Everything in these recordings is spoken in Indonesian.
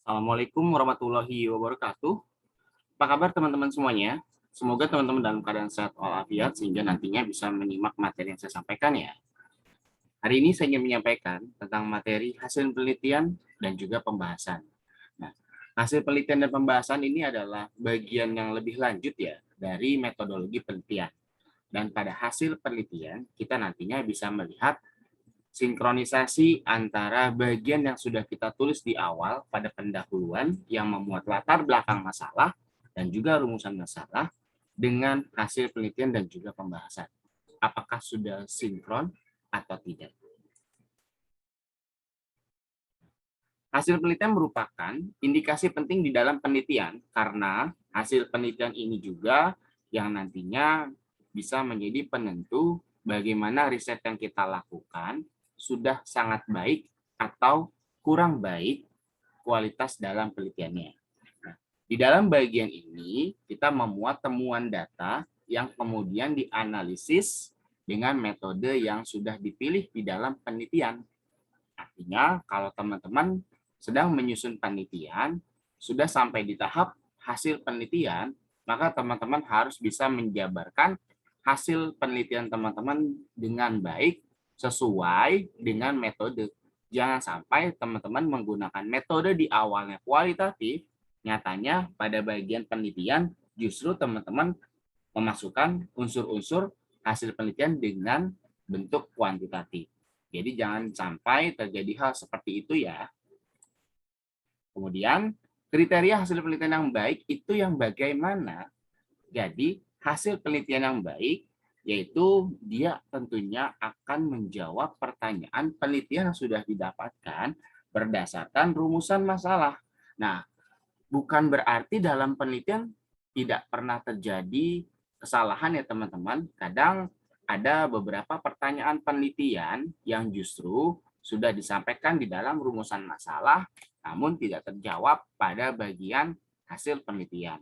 Assalamualaikum warahmatullahi wabarakatuh. Apa kabar teman-teman semuanya? Semoga teman-teman dalam keadaan sehat walafiat sehingga nantinya bisa menyimak materi yang saya sampaikan ya. Hari ini saya ingin menyampaikan tentang materi hasil penelitian dan juga pembahasan. Nah, hasil penelitian dan pembahasan ini adalah bagian yang lebih lanjut ya dari metodologi penelitian. Dan pada hasil penelitian kita nantinya bisa melihat sinkronisasi antara bagian yang sudah kita tulis di awal pada pendahuluan yang memuat latar belakang masalah dan juga rumusan masalah dengan hasil penelitian dan juga pembahasan. Apakah sudah sinkron atau tidak? Hasil penelitian merupakan indikasi penting di dalam penelitian karena hasil penelitian ini juga yang nantinya bisa menjadi penentu bagaimana riset yang kita lakukan sudah sangat baik atau kurang baik kualitas dalam penelitiannya. Nah, di dalam bagian ini kita memuat temuan data yang kemudian dianalisis dengan metode yang sudah dipilih di dalam penelitian. Artinya kalau teman-teman sedang menyusun penelitian, sudah sampai di tahap hasil penelitian, maka teman-teman harus bisa menjabarkan hasil penelitian teman-teman dengan baik sesuai dengan metode. Jangan sampai teman-teman menggunakan metode di awalnya kualitatif, nyatanya pada bagian penelitian justru teman-teman memasukkan unsur-unsur hasil penelitian dengan bentuk kuantitatif. Jadi jangan sampai terjadi hal seperti itu ya. Kemudian, kriteria hasil penelitian yang baik itu yang bagaimana? Jadi, hasil penelitian yang baik yaitu dia tentunya akan menjawab pertanyaan penelitian yang sudah didapatkan berdasarkan rumusan masalah. Nah, bukan berarti dalam penelitian tidak pernah terjadi kesalahan ya teman-teman. Kadang ada beberapa pertanyaan penelitian yang justru sudah disampaikan di dalam rumusan masalah, namun tidak terjawab pada bagian hasil penelitian.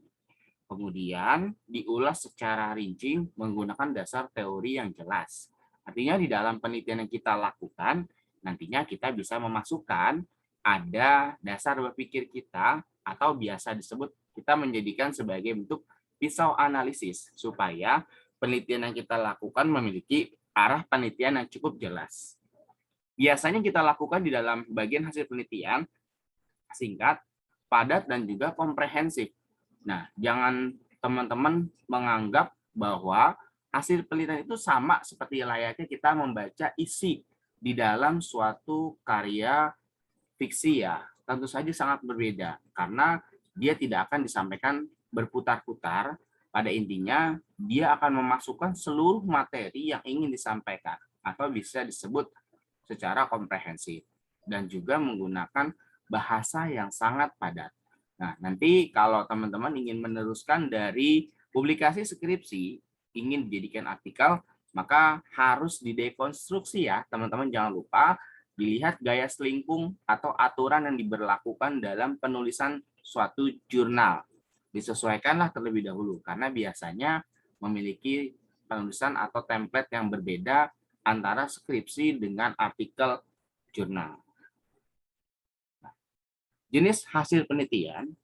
Kemudian diulas secara rinci menggunakan dasar teori yang jelas. Artinya di dalam penelitian yang kita lakukan, nantinya kita bisa memasukkan ada dasar berpikir kita atau biasa disebut kita menjadikan sebagai bentuk pisau analisis supaya penelitian yang kita lakukan memiliki arah penelitian yang cukup jelas. Biasanya kita lakukan di dalam bagian hasil penelitian singkat, padat, dan juga komprehensif. Nah, jangan teman-teman menganggap bahwa hasil penelitian itu sama seperti layaknya kita membaca isi di dalam suatu karya fiksi ya. Tentu saja sangat berbeda karena dia tidak akan disampaikan berputar-putar. Pada intinya, dia akan memasukkan seluruh materi yang ingin disampaikan atau bisa disebut secara komprehensif dan juga menggunakan bahasa yang sangat padat. Nah, nanti kalau teman-teman ingin meneruskan dari publikasi skripsi, ingin dijadikan artikel, maka harus didekonstruksi ya, teman-teman jangan lupa dilihat gaya selingkung atau aturan yang diberlakukan dalam penulisan suatu jurnal. Disesuaikanlah terlebih dahulu, karena biasanya memiliki penulisan atau template yang berbeda antara skripsi dengan artikel jurnal. Jenis hasil penelitian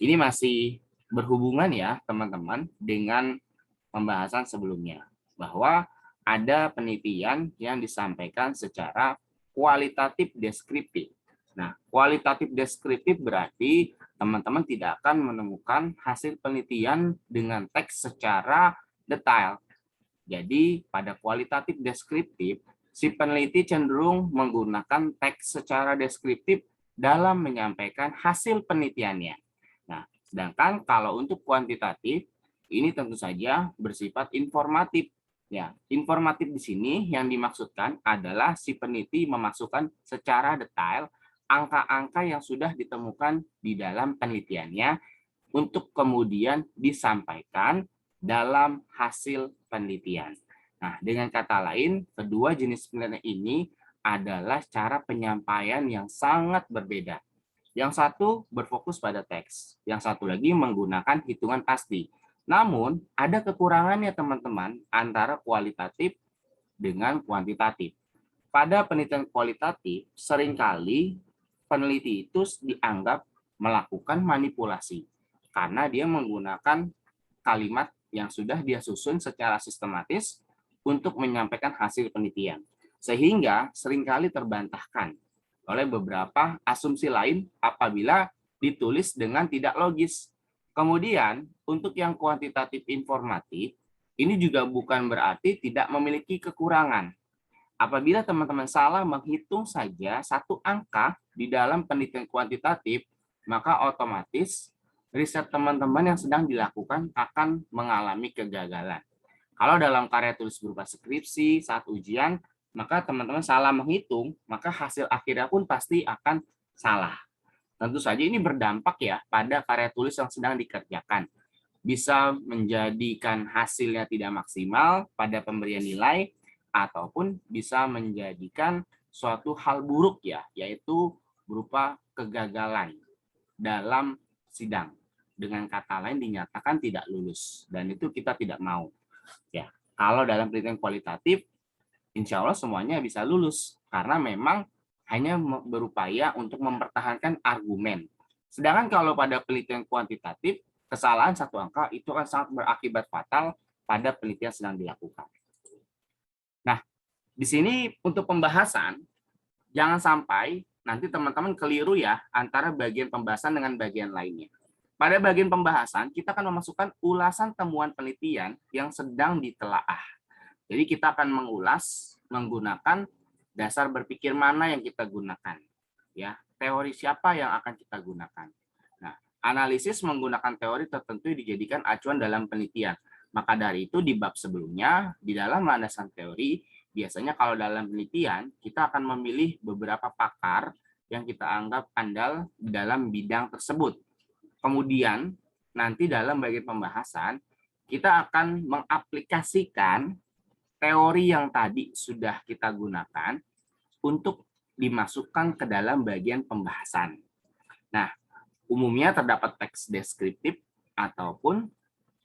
ini masih berhubungan ya teman-teman dengan pembahasan sebelumnya bahwa ada penelitian yang disampaikan secara kualitatif deskriptif. Nah, kualitatif deskriptif berarti teman-teman tidak akan menemukan hasil penelitian dengan teks secara detail. Jadi, pada kualitatif deskriptif, si peneliti cenderung menggunakan teks secara deskriptif dalam menyampaikan hasil penelitiannya. Nah, sedangkan kalau untuk kuantitatif, ini tentu saja bersifat informatif. Ya, informatif di sini yang dimaksudkan adalah si peneliti memasukkan secara detail angka-angka yang sudah ditemukan di dalam penelitiannya untuk kemudian disampaikan dalam hasil penelitian. Nah, dengan kata lain, kedua jenis penelitian ini adalah cara penyampaian yang sangat berbeda. Yang satu berfokus pada teks, yang satu lagi menggunakan hitungan pasti. Namun, ada kekurangannya teman-teman antara kualitatif dengan kuantitatif. Pada penelitian kualitatif, seringkali peneliti itu dianggap melakukan manipulasi karena dia menggunakan kalimat yang sudah dia susun secara sistematis untuk menyampaikan hasil penelitian. Sehingga seringkali terbantahkan oleh beberapa asumsi lain apabila ditulis dengan tidak logis. Kemudian, untuk yang kuantitatif informatif, ini juga bukan berarti tidak memiliki kekurangan. Apabila teman-teman salah menghitung saja satu angka di dalam penelitian kuantitatif, maka otomatis riset teman-teman yang sedang dilakukan akan mengalami kegagalan. Kalau dalam karya tulis berupa skripsi saat ujian, maka teman-teman salah menghitung, maka hasil akhirnya pun pasti akan salah. Tentu saja ini berdampak ya pada karya tulis yang sedang dikerjakan. Bisa menjadikan hasilnya tidak maksimal pada pemberian nilai, ataupun bisa menjadikan suatu hal buruk ya, yaitu berupa kegagalan dalam sidang. Dengan kata lain dinyatakan tidak lulus, dan itu kita tidak mau. Ya, kalau dalam penelitian kualitatif, insya Allah semuanya bisa lulus karena memang hanya berupaya untuk mempertahankan argumen. Sedangkan kalau pada penelitian kuantitatif, kesalahan satu angka itu akan sangat berakibat fatal pada penelitian sedang dilakukan. Nah, di sini untuk pembahasan, jangan sampai nanti teman-teman keliru ya antara bagian pembahasan dengan bagian lainnya. Pada bagian pembahasan, kita akan memasukkan ulasan temuan penelitian yang sedang ditelaah. Jadi kita akan mengulas menggunakan dasar berpikir mana yang kita gunakan. Ya, teori siapa yang akan kita gunakan. Nah, analisis menggunakan teori tertentu dijadikan acuan dalam penelitian. Maka dari itu di bab sebelumnya, di dalam landasan teori, biasanya kalau dalam penelitian, kita akan memilih beberapa pakar yang kita anggap andal dalam bidang tersebut. Kemudian, nanti dalam bagian pembahasan, kita akan mengaplikasikan teori yang tadi sudah kita gunakan untuk dimasukkan ke dalam bagian pembahasan. Nah, umumnya terdapat teks deskriptif ataupun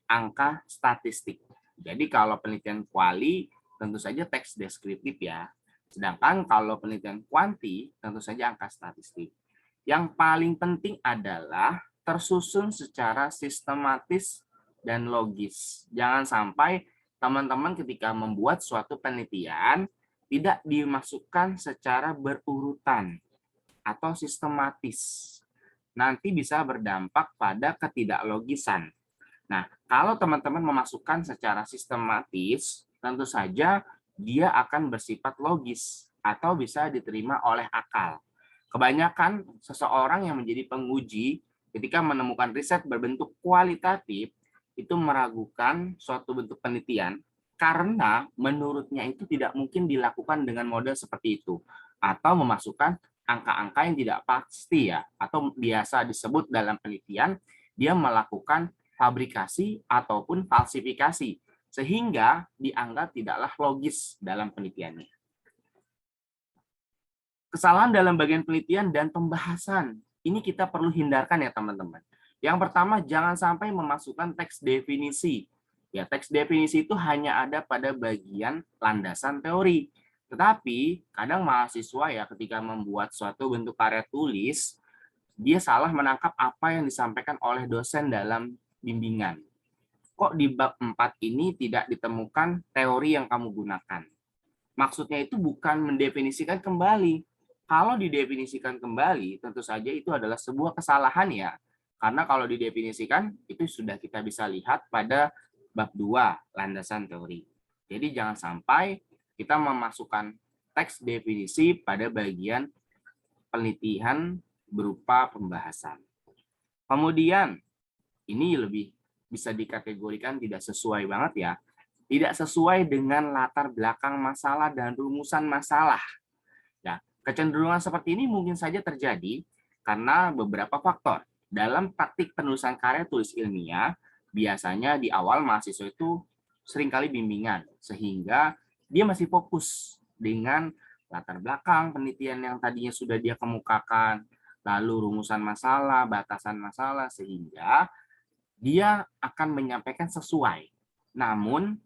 angka statistik. Jadi kalau penelitian kuali tentu saja teks deskriptif ya. Sedangkan kalau penelitian kuanti tentu saja angka statistik. Yang paling penting adalah tersusun secara sistematis dan logis. Jangan sampai teman-teman ketika membuat suatu penelitian tidak dimasukkan secara berurutan atau sistematis. Nanti bisa berdampak pada ketidaklogisan. Nah, kalau teman-teman memasukkan secara sistematis, tentu saja dia akan bersifat logis atau bisa diterima oleh akal. Kebanyakan seseorang yang menjadi penguji ketika menemukan riset berbentuk kualitatif itu meragukan suatu bentuk penelitian karena menurutnya itu tidak mungkin dilakukan dengan model seperti itu atau memasukkan angka-angka yang tidak pasti ya atau biasa disebut dalam penelitian dia melakukan fabrikasi ataupun falsifikasi sehingga dianggap tidaklah logis dalam penelitiannya. Kesalahan dalam bagian penelitian dan pembahasan ini kita perlu hindarkan ya teman-teman. Yang pertama, jangan sampai memasukkan teks definisi. Ya, teks definisi itu hanya ada pada bagian landasan teori. Tetapi kadang mahasiswa ya ketika membuat suatu bentuk karya tulis, dia salah menangkap apa yang disampaikan oleh dosen dalam bimbingan. Kok di bab 4 ini tidak ditemukan teori yang kamu gunakan? Maksudnya itu bukan mendefinisikan kembali. Kalau didefinisikan kembali, tentu saja itu adalah sebuah kesalahan ya. Karena kalau didefinisikan, itu sudah kita bisa lihat pada bab 2, landasan teori. Jadi jangan sampai kita memasukkan teks definisi pada bagian penelitian berupa pembahasan. Kemudian, ini lebih bisa dikategorikan tidak sesuai banget ya. Tidak sesuai dengan latar belakang masalah dan rumusan masalah. Nah, kecenderungan seperti ini mungkin saja terjadi karena beberapa faktor. Dalam praktik penulisan karya tulis ilmiah, biasanya di awal mahasiswa itu seringkali bimbingan, sehingga dia masih fokus dengan latar belakang penelitian yang tadinya sudah dia kemukakan, lalu rumusan masalah, batasan masalah, sehingga dia akan menyampaikan sesuai. Namun,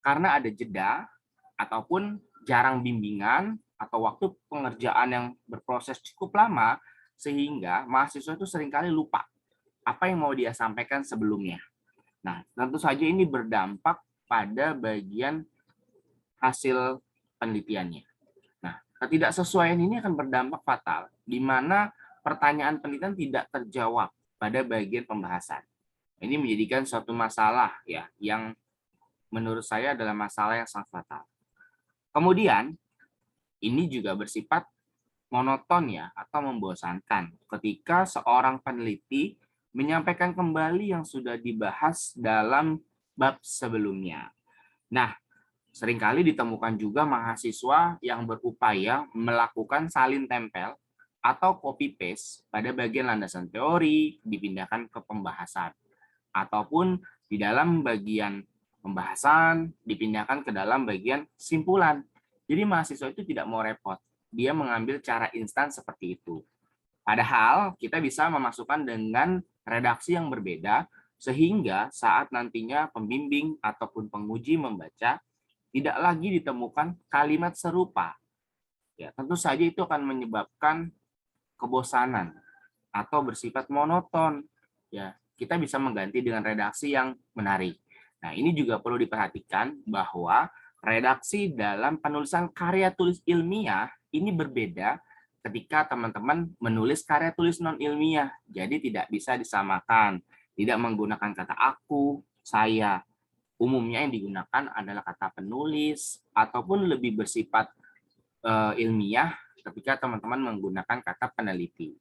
karena ada jeda ataupun jarang bimbingan atau waktu pengerjaan yang berproses cukup lama, sehingga mahasiswa itu seringkali lupa apa yang mau dia sampaikan sebelumnya. Nah, tentu saja ini berdampak pada bagian hasil penelitiannya. Nah, ketidaksesuaian ini akan berdampak fatal, di mana pertanyaan penelitian tidak terjawab pada bagian pembahasan. Ini menjadikan suatu masalah ya, yang menurut saya adalah masalah yang sangat fatal. Kemudian, ini juga bersifat monoton ya, atau membosankan ketika seorang peneliti menyampaikan kembali yang sudah dibahas dalam bab sebelumnya. Nah, seringkali ditemukan juga mahasiswa yang berupaya melakukan salin tempel atau copy paste pada bagian landasan teori dipindahkan ke pembahasan, ataupun di dalam bagian pembahasan dipindahkan ke dalam bagian simpulan. Jadi mahasiswa itu tidak mau repot, dia mengambil cara instan seperti itu. Padahal kita bisa memasukkan dengan redaksi yang berbeda, sehingga saat nantinya pembimbing ataupun penguji membaca, tidak lagi ditemukan kalimat serupa. Ya, tentu saja itu akan menyebabkan kebosanan atau bersifat monoton. Ya, kita bisa mengganti dengan redaksi yang menarik. Nah, ini juga perlu diperhatikan bahwa redaksi dalam penulisan karya tulis ilmiah ini berbeda ketika teman-teman menulis karya tulis non-ilmiah. Jadi tidak bisa disamakan. Tidak menggunakan kata aku, saya. Umumnya yang digunakan adalah kata penulis ataupun lebih bersifat ilmiah ketika teman-teman menggunakan kata peneliti.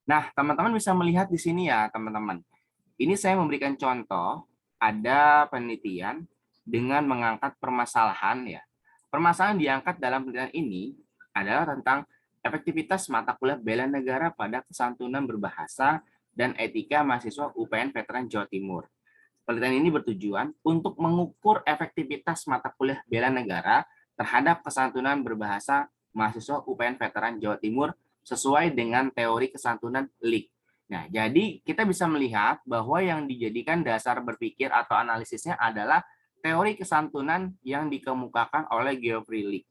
Nah, teman-teman bisa melihat di sini ya, teman-teman. Ini saya memberikan contoh, ada penelitian dengan mengangkat permasalahan ya. Permasalahan diangkat dalam penelitian ini adalah tentang efektivitas mata kuliah bela negara pada kesantunan berbahasa dan etika mahasiswa UPN Veteran Jawa Timur. Penelitian ini bertujuan untuk mengukur efektivitas mata kuliah bela negara terhadap kesantunan berbahasa mahasiswa UPN Veteran Jawa Timur sesuai dengan teori kesantunan LIK. Nah, jadi kita bisa melihat bahwa yang dijadikan dasar berpikir atau analisisnya adalah teori kesantunan yang dikemukakan oleh Geoffrey Leake.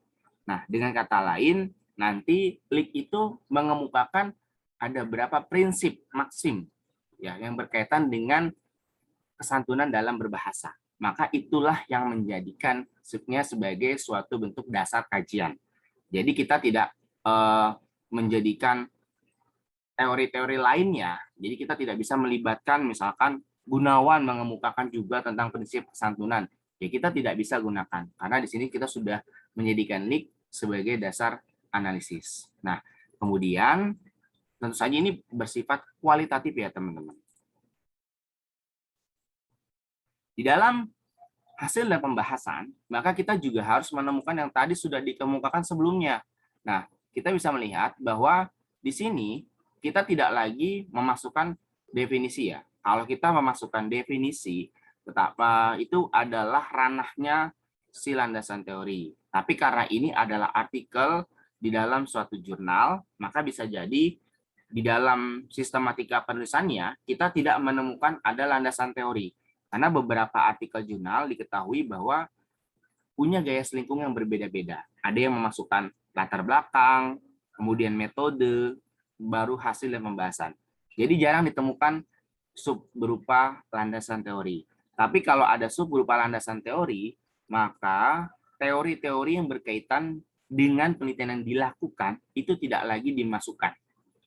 Nah, dengan kata lain, nanti Leake itu mengemukakan ada berapa prinsip maksim ya yang berkaitan dengan kesantunan dalam berbahasa. Maka itulah yang menjadikan sebagai suatu bentuk dasar kajian. Jadi kita tidak menjadikan teori-teori lainnya. Jadi kita tidak bisa melibatkan misalkan Gunawan mengemukakan juga tentang prinsip kesantunan. Ya kita tidak bisa gunakan karena di sini kita sudah menjadikan Leake sebagai dasar analisis. Nah, kemudian tentu saja ini bersifat kualitatif ya teman-teman. Di dalam hasil dan pembahasan, maka kita juga harus menemukan yang tadi sudah dikemukakan sebelumnya. Nah, kita bisa melihat bahwa di sini kita tidak lagi memasukkan definisi ya. Kalau kita memasukkan definisi, betapa itu adalah ranahnya si landasan teori. Tapi karena ini adalah artikel di dalam suatu jurnal, maka bisa jadi di dalam sistematika penulisannya kita tidak menemukan ada landasan teori. Karena beberapa artikel jurnal diketahui bahwa punya gaya selingkung yang berbeda-beda. Ada yang memasukkan latar belakang, kemudian metode, baru hasil dan pembahasan. Jadi jarang ditemukan sub berupa landasan teori. Tapi kalau ada sub berupa landasan teori, maka teori-teori yang berkaitan dengan penelitian yang dilakukan itu tidak lagi dimasukkan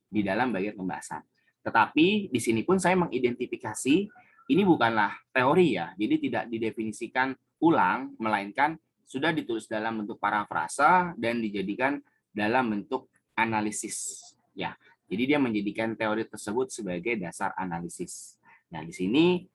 di dalam bagian pembahasan. Tetapi di sini pun saya mengidentifikasi ini bukanlah teori ya, jadi tidak didefinisikan ulang, melainkan sudah ditulis dalam bentuk parafrasa dan dijadikan dalam bentuk analisis. Ya, jadi dia menjadikan teori tersebut sebagai dasar analisis. Nah, di sini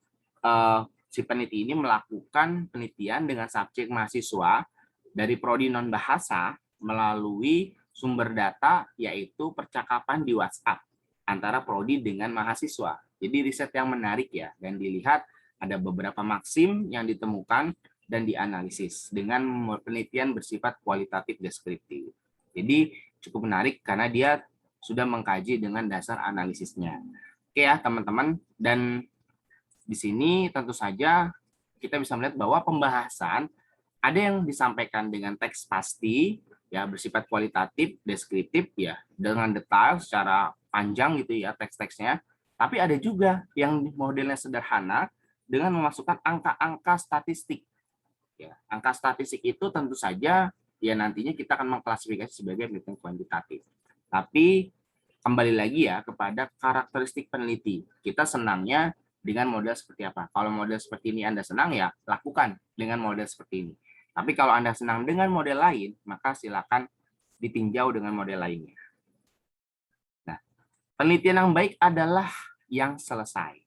si peneliti ini melakukan penelitian dengan subjek mahasiswa dari prodi non bahasa melalui sumber data yaitu percakapan di WhatsApp antara prodi dengan mahasiswa. Jadi riset yang menarik ya, dan dilihat ada beberapa maksim yang ditemukan dan dianalisis dengan penelitian bersifat kualitatif deskriptif. Jadi cukup menarik karena dia sudah mengkaji dengan dasar analisisnya. Oke ya teman-teman, dan di sini tentu saja kita bisa melihat bahwa pembahasan ada yang disampaikan dengan teks pasti, ya bersifat kualitatif, deskriptif ya dengan detail secara panjang gitu ya teks-teksnya. Tapi ada juga yang modelnya sederhana dengan memasukkan angka-angka statistik. Ya, angka statistik itu tentu saja ya nantinya kita akan mengklasifikasi sebagai penelitian kuantitatif. Tapi kembali lagi ya kepada karakteristik peneliti. Kita senangnya dengan model seperti apa? Kalau model seperti ini Anda senang ya lakukan dengan model seperti ini. Tapi kalau Anda senang dengan model lain, maka silakan ditinjau dengan model lainnya. Nah, penelitian yang baik adalah yang selesai.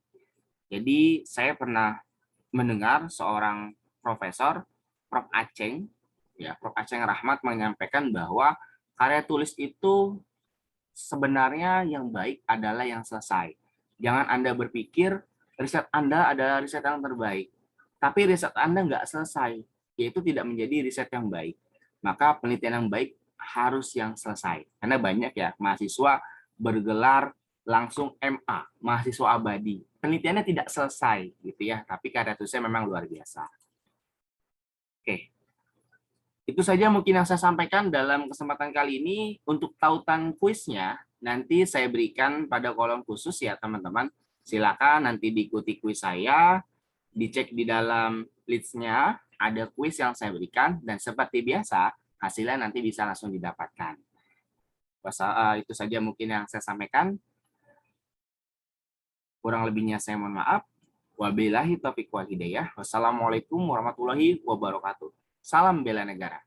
Jadi saya pernah mendengar seorang profesor, Prof. Aceng, ya Prof. Aceng Rahmat menyampaikan bahwa karya tulis itu sebenarnya yang baik adalah yang selesai. Jangan Anda berpikir riset Anda adalah riset yang terbaik, tapi riset Anda nggak selesai, yaitu tidak menjadi riset yang baik. Maka penelitian yang baik harus yang selesai. Karena banyak ya mahasiswa bergelar langsung MA, mahasiswa abadi. Penelitiannya tidak selesai gitu ya, tapi karya tulisnya memang luar biasa. Oke, itu saja mungkin yang saya sampaikan dalam kesempatan kali ini. Untuk tautan kuisnya, nanti saya berikan pada kolom khusus ya teman-teman. Silakan nanti diikuti kuis saya, dicek di dalam list-nya, ada kuis yang saya berikan, dan seperti biasa, hasilnya nanti bisa langsung didapatkan. Itu saja mungkin yang saya sampaikan. Kurang lebihnya saya mohon maaf. Wabillahi taufiq wal hidayah. Wassalamualaikum warahmatullahi wabarakatuh. Salam bela negara.